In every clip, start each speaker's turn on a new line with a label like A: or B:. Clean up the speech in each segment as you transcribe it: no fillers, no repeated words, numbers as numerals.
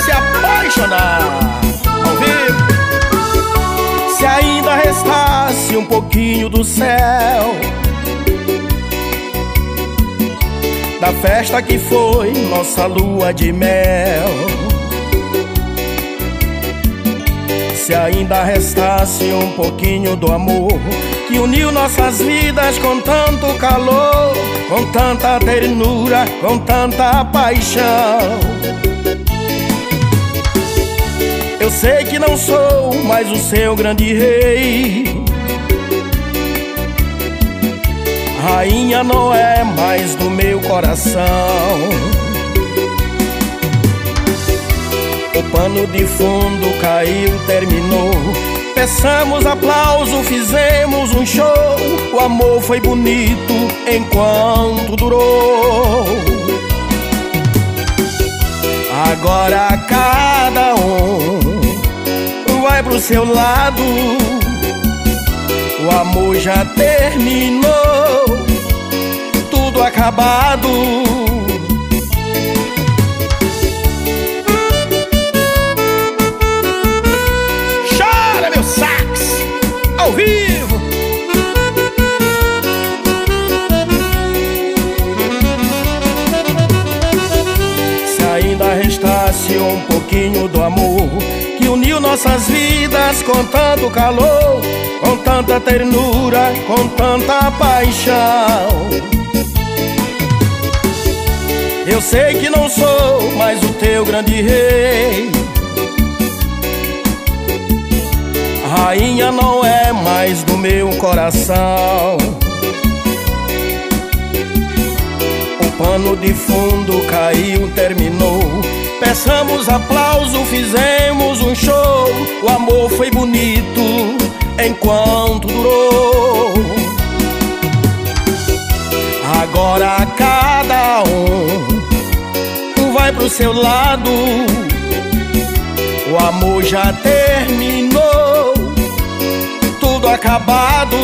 A: se apaixonar ao vivo. Se ainda restasse um pouquinho do céu, da festa que foi nossa lua de mel, se ainda restasse um pouquinho do amor que uniu nossas vidas com tanto calor, com tanta ternura, com tanta paixão. Eu sei que não sou mais o seu grande rei, rainha não é mais do meu coração. O pano de fundo caiu, terminou. Peçamos aplauso, fizemos um show. O amor foi bonito enquanto durou. Agora cada um vai pro seu lado. O amor já terminou, tudo acabado. Chora, meu sax, ao vivo. Se ainda restasse um pouquinho do amor que uniu nossas vidas com tanto calor, com tanta ternura, com tanta paixão. Eu sei que não sou mais o teu grande rei, rainha não é mais do meu coração. O pano de fundo caiu, terminou. Peçamos aplauso, fizemos um show. O amor foi bonito enquanto durou. Agora cada um vai pro seu lado. O amor já terminou, tudo acabado.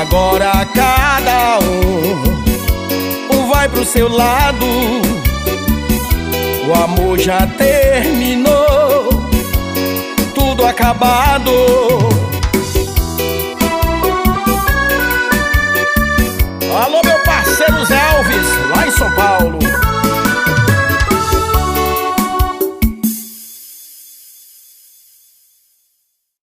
A: Agora cada um vai pro seu lado. O amor já terminou, tudo acabado. Alô, meu parceiro Zé Alves, lá em São Paulo.